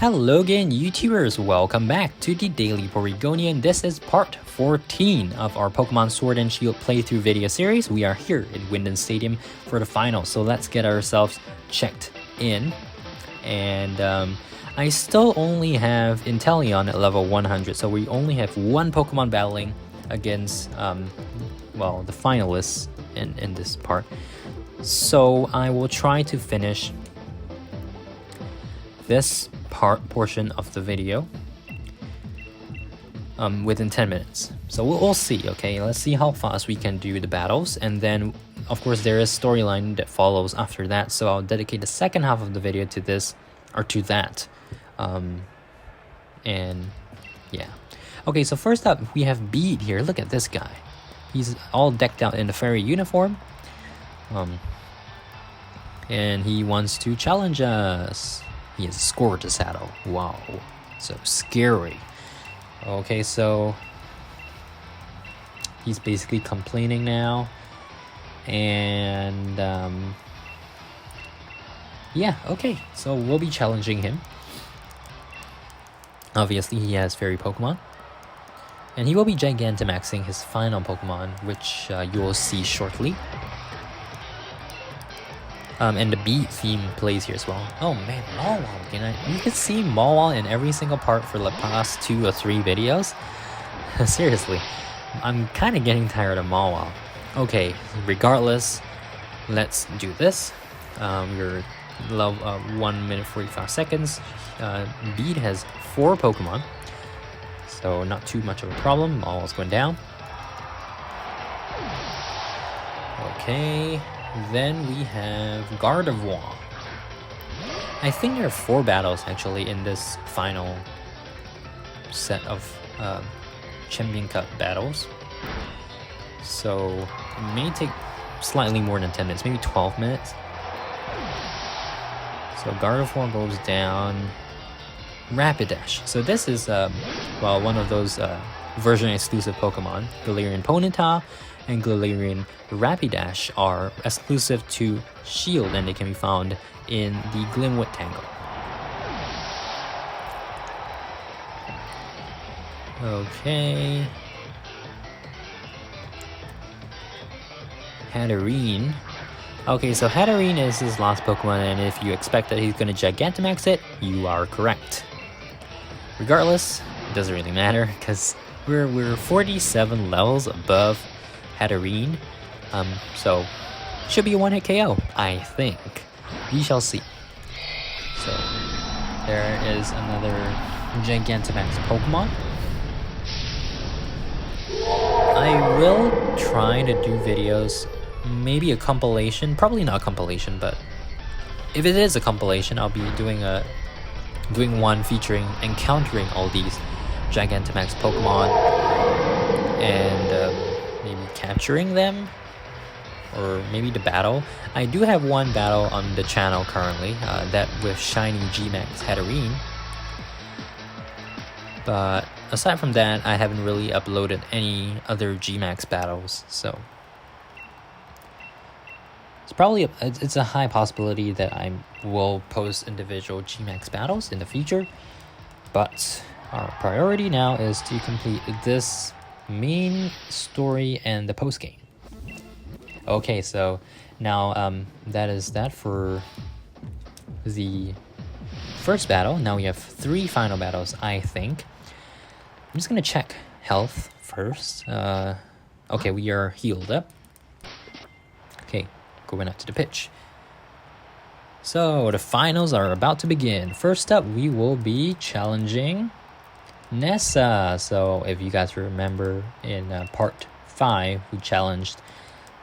Hello again, YouTubers! Welcome back to the Daily Porygonian. This is part 14 of our Pokemon Sword and Shield playthrough video series. We are here in Wyndon Stadium for the final, so let's get ourselves checked in. And I still only have Inteleon at level 100, so we only have one Pokemon battling against, well, the finalists in this part. So I will try to finish this portion of the video within 10 minutes. So we'll see, okay? Let's see how fast we can do the battles, and then of course there is storyline that follows after that, so I'll dedicate the second half of the video to this, or to that. And yeah. Okay, so first up we have Beat here. Look at this guy. He's all decked out in the fairy uniform. And he wants to challenge us. He has a score to saddle. Wow, so scary. Okay, so he's basically complaining now, and yeah, okay, so we'll be challenging him. Obviously he has fairy Pokemon, and he will be Gigantamaxing his final Pokemon, which you will see shortly. And the Beat theme plays here as well. Oh man, Mawile again. You could see Mawile in every single part for the past 2 or 3 videos. Seriously, I'm kind of getting tired of Mawile. Okay, regardless, let's do this. You're level 1 minute 45 seconds. Beat has 4 Pokemon, so not too much of a problem. Mawile's going down. Okay. Then we have Gardevoir. I think there are 4 battles actually in this final set of Champion Cup battles. So it may take slightly more than 10 minutes, maybe 12 minutes. So Gardevoir goes down. Rapidash. So this is well, one of those version exclusive Pokemon. Galarian Ponyta and Galarian Rapidash are exclusive to Shield, and they can be found in the Glimwood Tangle. Okay. Hatterene. Okay, so Hatterene is his last Pokemon, and if you expect that he's going to Gigantamax it, you are correct. Regardless, it doesn't really matter, because we're 47 levels above Hatterene, so should be a one-hit KO, I think. We shall see. So there is another Gigantamax Pokemon. I will try to do videos, maybe a compilation, probably not a compilation, but if it is a compilation, I'll be doing one featuring encountering all these Gigantamax Pokemon and maybe capturing them, or maybe the battle. I do have one battle on the channel currently, that with Shiny G-Max Hatterene, but aside from that I haven't really uploaded any other G-Max battles, so it's probably it's a high possibility that I will post individual G-Max battles in the future, but our priority now is to complete this main story and the post game. Okay, so now that is that for the first battle. Now we have 3 final battles, I think. I'm just gonna check health first. Okay, we are healed up. Okay, going up to the pitch. So the finals are about to begin. First up, we will be challenging Nessa. So if you guys remember, in part 5 we challenged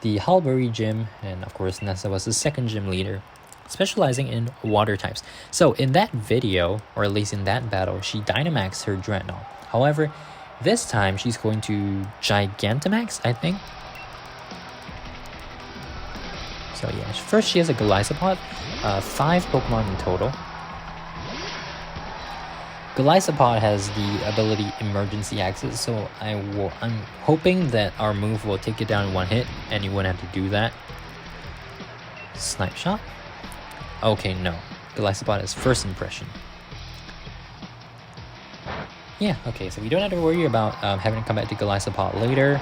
the Halberry gym, and of course Nessa was the second gym leader, specializing in water types. So in that video, or at least in that battle, she Dynamaxed her Dreadnought. However, this time she's going to Gigantamax, I think. So yeah, first she has a Golisopod, 5 Pokemon in total. Golisopod has the ability Emergency Access, so I'm hoping that our move will take it down in one hit, and you wouldn't have to do that. Snipe Shot? Okay, no. Golisopod is first impression. Yeah, okay, so we don't have to worry about having to come back to Galar support later.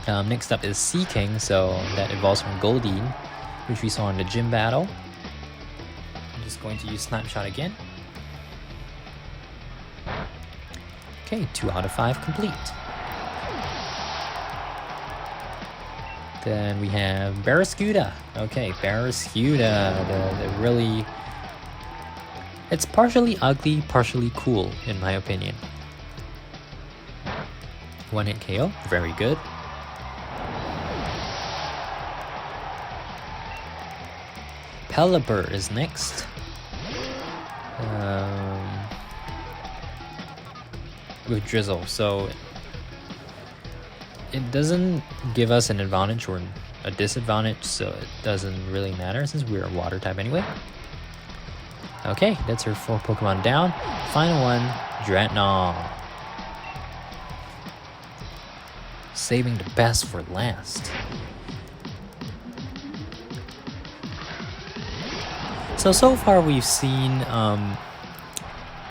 Next up is Sea King, so that evolves from Goldeen, which we saw in the gym battle. I'm just going to use Snapshot again. Okay, 2 out of 5 complete. Then we have Barraskewda. Okay, Barraskewda, the really... It's partially ugly, partially cool, in my opinion. 1-hit KO, very good. Pelipper is next. With Drizzle, so it doesn't give us an advantage or a disadvantage, so it doesn't really matter since we're a water type anyway. Okay, that's our 4 Pokemon down. Final one, Dreadnought. Saving the best for last. So far we've seen,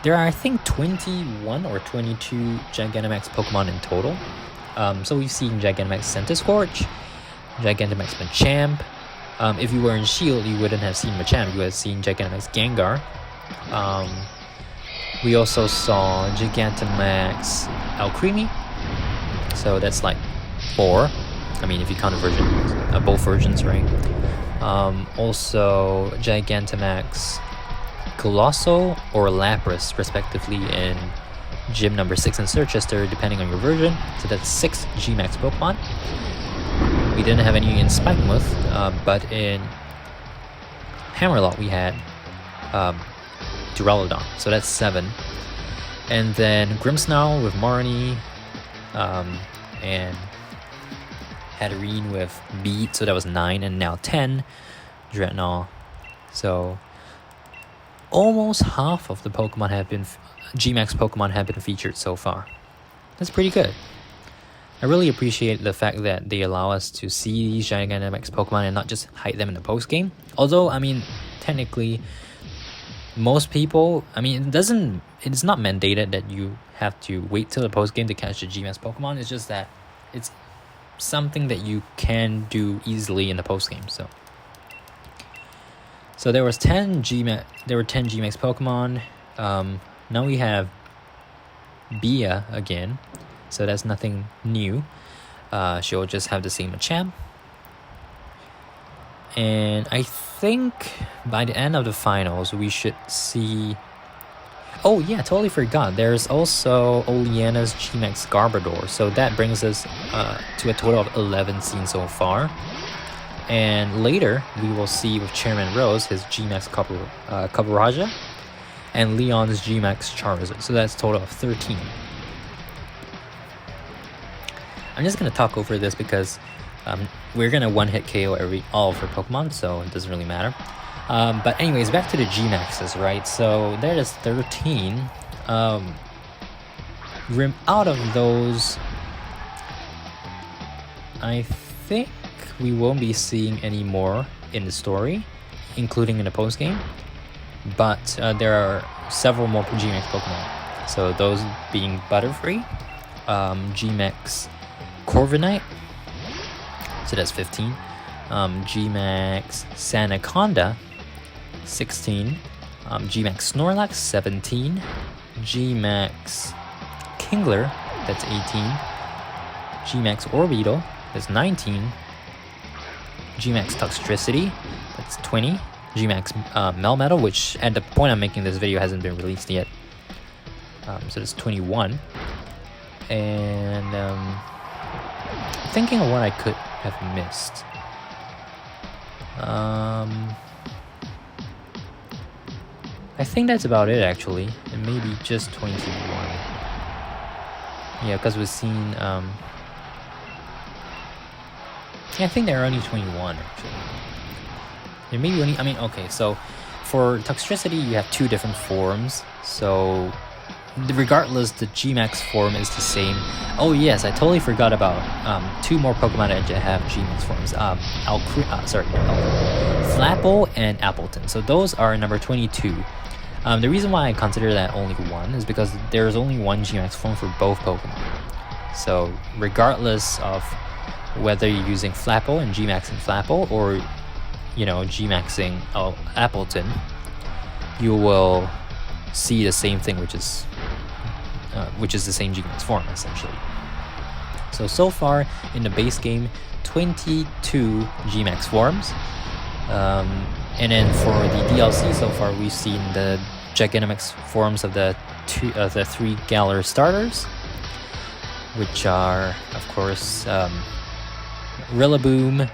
there are I think 21 or 22 Gigantamax Pokemon in total. So we've seen Gigantamax Centiskorch, Gigantamax Machamp. If you were in Shield, you wouldn't have seen Machamp, you would have seen Gigantamax Gengar. We also saw Gigantamax Alcremie, so that's like 4. I mean, if you count both versions, right? Also Gigantamax Colossal or Lapras, respectively, in Gym number 6 in Circhester, depending on your version. So that's 6 Gmax Pokemon. We didn't have any in Spikemuth, but in Hammerlot we had Duraludon, so that's 7. And then Grimmsnarl with Marnie, and Hatterene with Beat, so that was 9, and now 10 Dreadnought. So almost half of the Pokemon have been Gmax Pokemon have been featured so far. That's pretty good. I really appreciate the fact that they allow us to see these Gigantamax Pokemon and not just hide them in the post game. Although, I mean, technically, most people, I mean, it's not mandated that you have to wait till the post game to catch the Gmax Pokemon. It's just that it's something that you can do easily in the post game. So there was 10 Gmax. There were 10 Gmax Pokemon. Now we have Bia again, so that's nothing new. She'll just have the same Machamp. And I think by the end of the finals, we should see... Oh yeah, totally forgot. There's also Oleana's Gmax Garbodor, so that brings us to a total of 11 seen so far. And later, we will see with Chairman Rose his Gmax Kabaraja and Leon's Gmax Charizard, so that's a total of 13. I'm just going to talk over this because we're going to one-hit KO all of her Pokemon, so it doesn't really matter. But anyways, back to the Gmaxes, right? So there is 13. Out of those, I think we won't be seeing any more in the story, including in the post-game. But there are several more Gmax Pokemon. So those being Butterfree, Gmax Corviknight, so that's 15. Gmax Sanaconda, 16. Gmax Snorlax, 17. Gmax Kingler, that's 18. Gmax Orbeetle, that's 19. Gmax Toxtricity, that's 20. Gmax Melmetal, which at the point I'm making this video hasn't been released yet. So that's 21. And thinking of what I could have missed. I think that's about it actually. It may be just 21. Yeah, because we've seen yeah, I think there are only 21 actually. There may be only, I mean, okay, so for Toxtricity you have 2 different forms, so regardless the Gmax form is the same. Oh yes, I totally forgot about 2 more Pokemon that have Gmax forms. Flapple and Appleton. So those are number 22. The reason why I consider that only one is because there's only one Gmax form for both Pokemon. So regardless of whether you're using Flapple and Gmaxing Flapple, or Gmaxing Appleton, you will see the same thing, which is the same Gmax form essentially. So far in the base game, 22 Gmax forms, and then for the DLC so far, we've seen the Gigantamax forms of the three Galar starters, which are of course Rillaboom,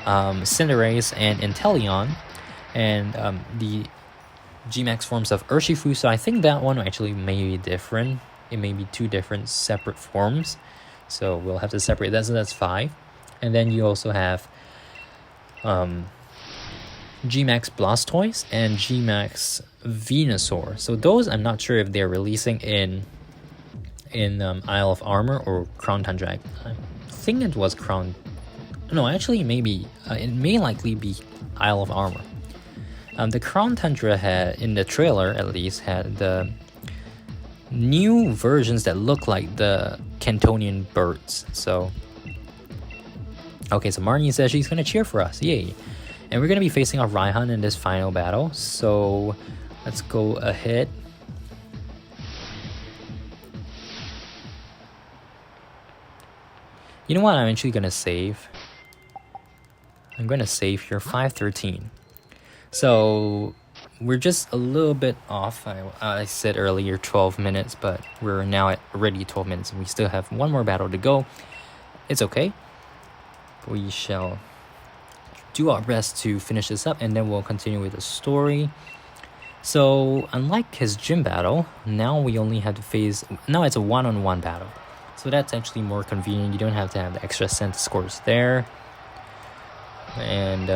Cinderace, and Inteleon, and the Gmax forms of Urshifu. So I think that one actually may be different. It may be two different separate forms, so we'll have to separate that. So that's 5. And then you also have Gmax Blastoise and Gmax Venusaur. So those I'm not sure if they're releasing in Isle of Armor or Crown Tundra. I think it was Crown. No, actually, maybe it may likely be Isle of Armor. The Crown Tundra had, in the trailer at least, had the new versions that look like the Cantonian birds. So, okay, so Marnie says she's gonna cheer for us, yay! And we're gonna be facing off Raihan in this final battle. So let's go ahead. You know what? I'm actually gonna save. I'm gonna save here 513. So we're just a little bit off. I said earlier 12 minutes, but we're now at already 12 minutes and we still have one more battle to go. It's okay. We shall do our best to finish this up, and then we'll continue with the story. So unlike his gym battle, now we only have to face, now it's a one-on-one battle. So that's actually more convenient. You don't have to have the extra cent scores there. And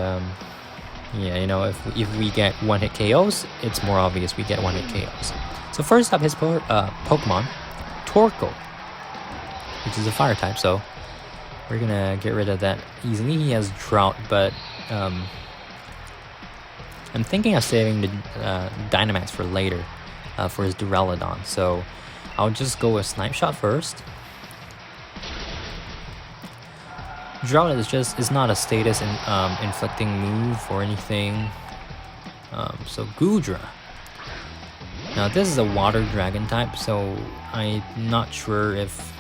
yeah, if we get one-hit KOs, it's more obvious we get one-hit KOs. So first up, his Pokemon, Torkoal, which is a fire type, so we're gonna get rid of that easily. He has Drought, but I'm thinking of saving the Dynamax for later, for his Duraludon. So I'll just go with Snipe Shot first. Drought is not a status inflicting move or anything. So Goodra. Now this is a water dragon type, so I'm not sure if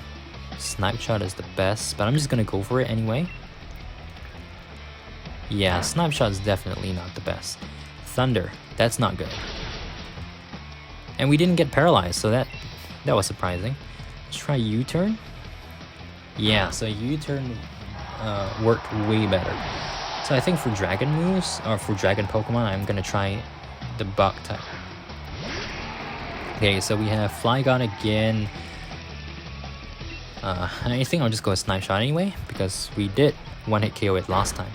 Snipe Shot is the best, but I'm just gonna go for it anyway. Yeah, Snipe Shot is definitely not the best. Thunder, that's not good. And we didn't get paralyzed, so that was surprising. Let's try U-turn. Yeah, so U-turn worked way better. So I think for dragon moves, or for dragon Pokemon, I'm gonna try the bug type. Okay, so we have Flygon again. I think I'll just go with Snipe Shot anyway, because we did one-hit KO it last time.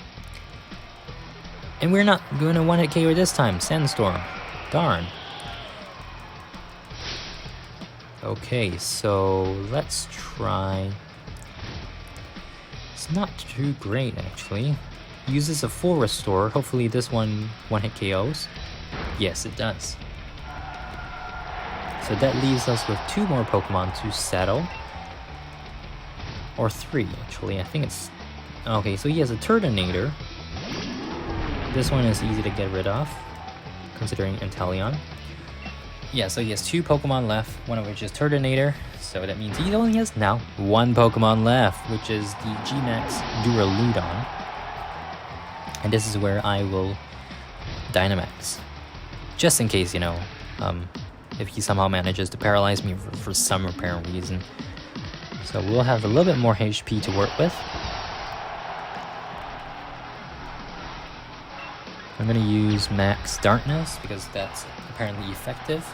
And we're not going to one-hit KO this time. Sandstorm. Darn. Okay, so let's try. It's not too great, actually. Uses a full restore. Hopefully this one-hit KOs. Yes, it does. So that leaves us with 2 more Pokemon to settle. Or 3, actually. I think it's... Okay, so he has a Turtonator. This one is easy to get rid of, considering Inteleon. Yeah, so he has 2 Pokemon left, one of which is Turtonator. So that means he only has now 1 Pokemon left, which is the Gmax Duraludon. And this is where I will Dynamax. Just in case, if he somehow manages to paralyze me for some apparent reason. So we'll have a little bit more HP to work with. I'm going to use Max Darkness because that's apparently effective.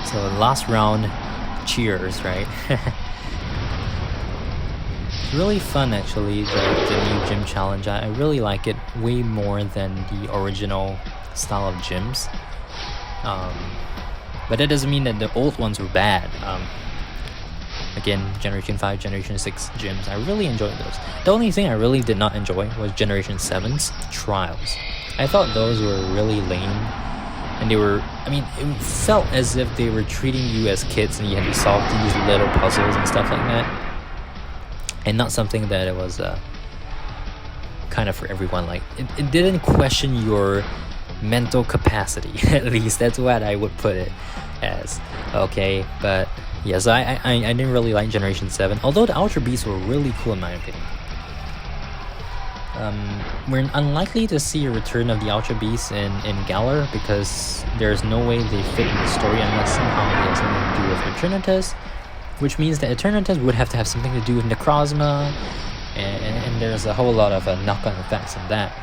So last round, cheers, right? Really fun actually, the new gym challenge. I really like it way more than the original style of gyms. But that doesn't mean that the old ones were bad. Again, Generation 5, Generation 6 gyms. I really enjoyed those. The only thing I really did not enjoy was Generation 7's trials. I thought those were really lame. And they were, I mean, it felt as if they were treating you as kids and you had to solve these little puzzles and stuff like that. And not something that it was kind of for everyone. Like, it didn't question your mental capacity. At least that's what I would put it as. Okay, but yes, I didn't really like Generation 7, although the Ultra Beasts were really cool in my opinion. We're unlikely to see a return of the Ultra Beasts in Galar, because there's no way they fit in the story unless somehow they have something to do with Eternatus, which means that Eternatus would have to have something to do with Necrozma, and there's a whole lot of knock-on effects on that.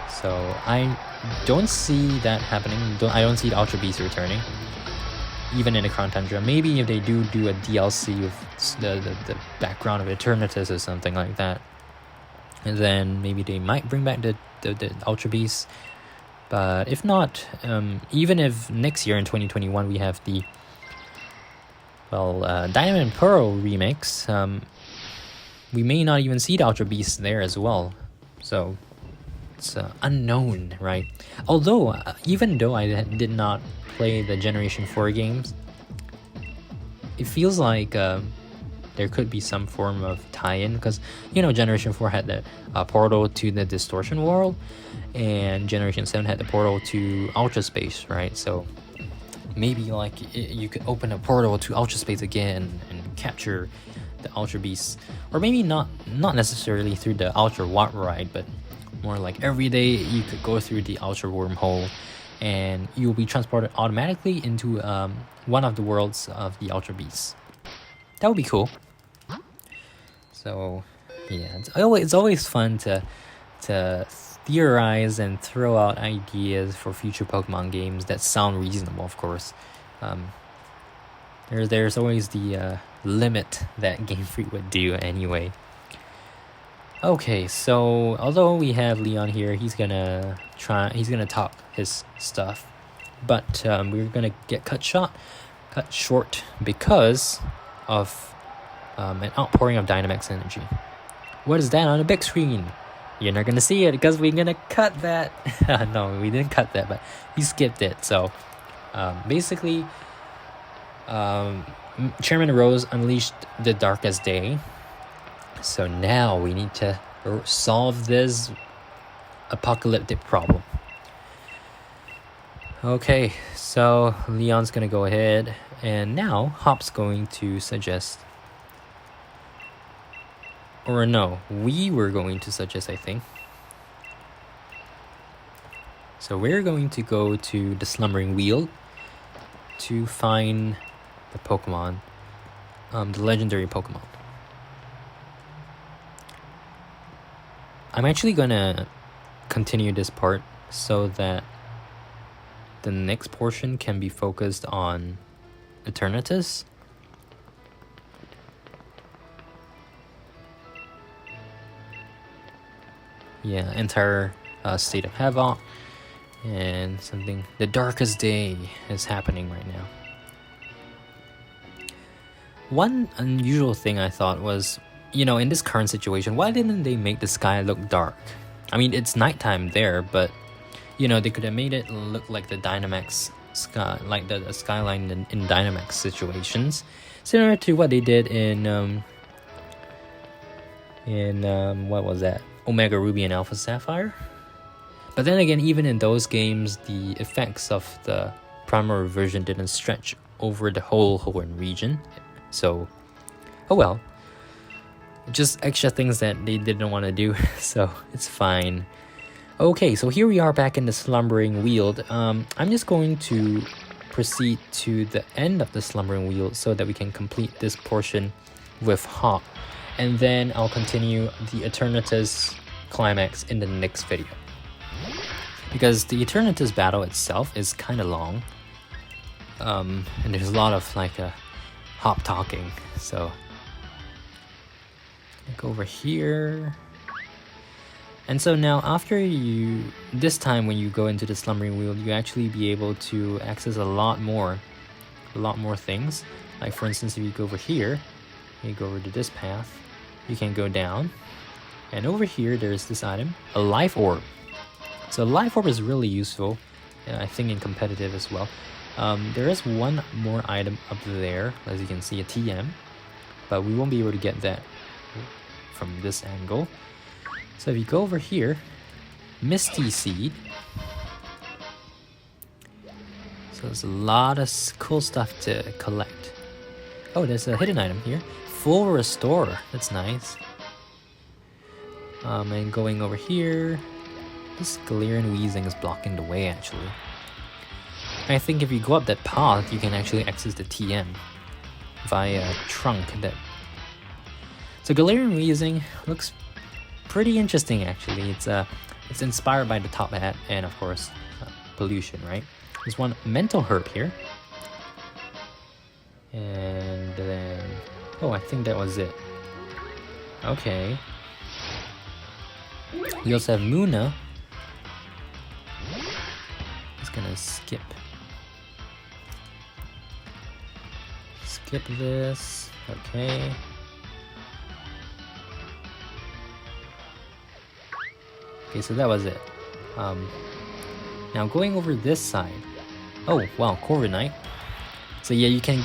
So I don't see that happening. I don't see the Ultra Beasts returning, even in the Crown Tundra. Maybe if they do a DLC with the background of Eternatus or something like that, and then maybe they might bring back the Ultra Beasts. But if not, even if next year in 2021 we have the Diamond and Pearl remakes, we may not even see the Ultra Beasts there as well. So it's unknown, right? Although, even though I did not play the Generation 4 games, it feels like there could be some form of tie-in, because, you know, Generation 4 had the portal to the Distortion World, and Generation 7 had the portal to Ultra Space, right? So maybe like you could open a portal to Ultra Space again and capture the Ultra Beasts, or maybe not necessarily through the Ultra Warp Ride, but more like every day you could go through the Ultra Wormhole and you will be transported automatically into one of the worlds of the Ultra Beasts. That would be cool. So yeah, it's always fun to theorize and throw out ideas for future Pokemon games that sound reasonable, of course. There's always the limit that Game Freak would do anyway. Okay, so although we have Leon here, he's gonna talk his stuff, but we're gonna get cut short because of an outpouring of Dynamax energy. What is that on the big screen? You're not gonna see it because we're gonna cut that. No, we didn't cut that, but we skipped it. So basically, Chairman Rose unleashed the Darkest Day. So now we need to solve this apocalyptic problem. Okay, so Leon's gonna go ahead, and now Hop's going to suggest, or no, we were going to suggest, I think. So we're going to go to the Slumbering Wheel to find the Pokemon, the legendary Pokemon. I'm actually gonna continue this part so that the next portion can be focused on Eternatus. Yeah, entire State of Havoc and something. The Darkest Day is happening right now. One unusual thing I thought was, you know, in this current situation, why didn't they make the sky look dark? I mean, it's nighttime there, but, you know, they could have made it look like the Dynamax sky, like the skyline in Dynamax situations, similar to what they did in what was that? Omega Ruby and Alpha Sapphire. But then again, even in those games, the effects of the primary version didn't stretch over the whole Hoenn region. So, oh well. Just extra things that they didn't want to do, so it's fine. Okay, so here we are back in the Slumbering Wheel. I'm just going to proceed to the end of the Slumbering Wheel so that we can complete this portion with Hop. And then I'll continue the Eternatus climax in the next video. Because the Eternatus battle itself is kind of long. And there's a lot of like Hop talking, so... Go over here. And so now after this time when you go into the Slumbering Wheel, you actually be able to access a lot more things. Like for instance, if you go over here, You go over to this path. You can go down. And over here, there's this item, a life orb. So a life orb is really useful, I think in competitive as well. There is one more item up there, as you can see, a TM. But we won't be able to get that from this angle. So if you go over here, Misty Seed. So there's a lot of cool stuff to collect. Oh, there's a hidden item here. Full Restore. That's nice. And going over here, this Galarian Wheezing is blocking the way actually. I think if you go up that path, you can actually access the TM via trunk. So Galarian Wheezing looks pretty interesting actually. It's inspired by the top hat and of course pollution, right? There's one mental herb here. And then, oh, I think that was it. Okay. We also have Muna. Just gonna skip this. Okay. Okay, so that was it. Now going over this side. Oh wow, Corviknight. So yeah, you can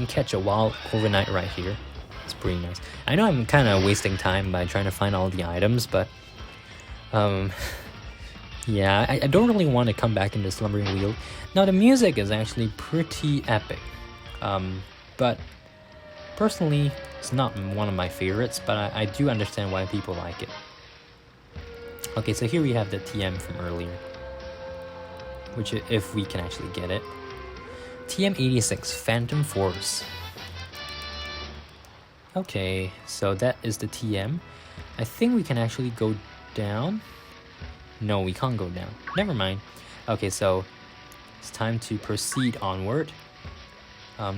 catch a wild Corviknight right here. It's pretty nice. I know I'm kind of wasting time by trying to find all the items, but yeah, I don't really want to come back into Slumbering Wheel. Now the music is actually pretty epic, but personally it's not one of my favorites, but I do understand why people like it. Okay, so here we have the TM from earlier, which if we can actually get it. TM86 Phantom Force. Okay, so that is the TM. I think we can actually go down. No, we can't go down. Never mind. Okay, so it's time to proceed onward.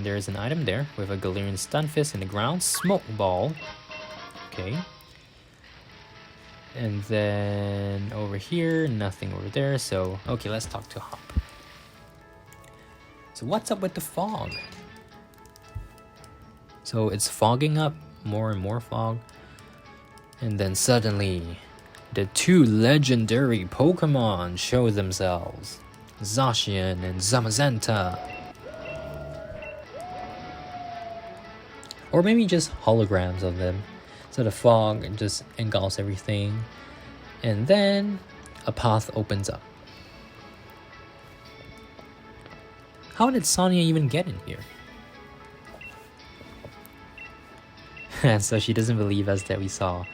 There is an item there with a Galarian Stunfisk in the ground. Smoke Ball. Okay. And then over here, nothing over there. So, okay, let's talk to Hop. So what's up with the fog? So it's fogging up, more and more fog. And then suddenly, the two legendary Pokemon show themselves. Zacian and Zamazenta. Or maybe just holograms of them. So the fog just engulfs everything. And then a path opens up. How did Sonia even get in here? So she doesn't believe us that we saw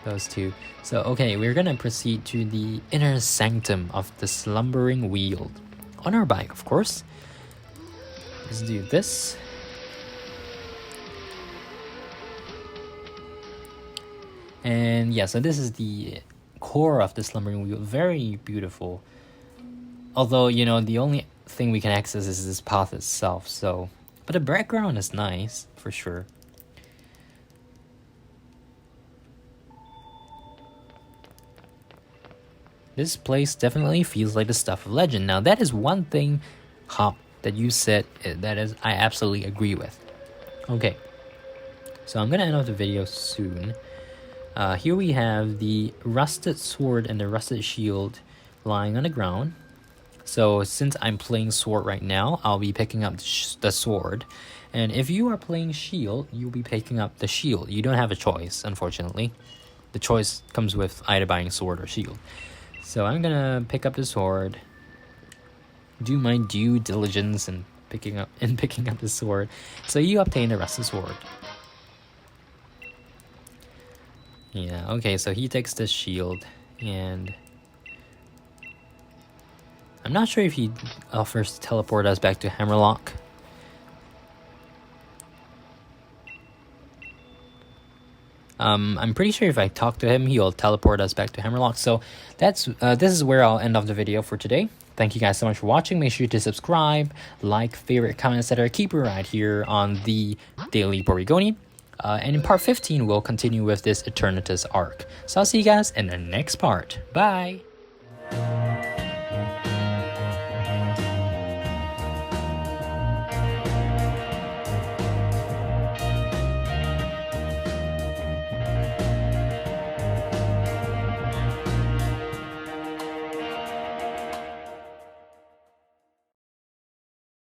those two. So okay, we're gonna proceed to the inner sanctum of the Slumbering Wheel. On our bike, of course. Let's do this. And yeah, so this is the core of the Slumbering Wheel. Very beautiful. Although, you know, the only thing we can access is this path itself, so... But the background is nice, for sure. This place definitely feels like the stuff of legend. Now, that is one thing, Hop, that you said that is I absolutely agree with. Okay. So I'm gonna end off the video soon. Here we have the rusted sword and the rusted shield lying on the ground. So since I'm playing sword right now, I'll be picking up the sword. And if you are playing shield, you'll be picking up the shield. You don't have a choice, unfortunately. The choice comes with either buying sword or shield. So I'm gonna pick up the sword, do my due diligence in picking up the sword. So you obtain the rusted sword. Yeah, okay, so he takes the shield, and I'm not sure if he offers to teleport us back to Hammerlock. I'm pretty sure if I talk to him, he'll teleport us back to Hammerlock. So this is where I'll end off the video for today. Thank you guys so much for watching. Make sure to subscribe, like, favorite, comment, etc. Keep it right here on the Daily Porygonian. And in part 15, we'll continue with this Eternatus arc. So I'll see you guys in the next part. Bye!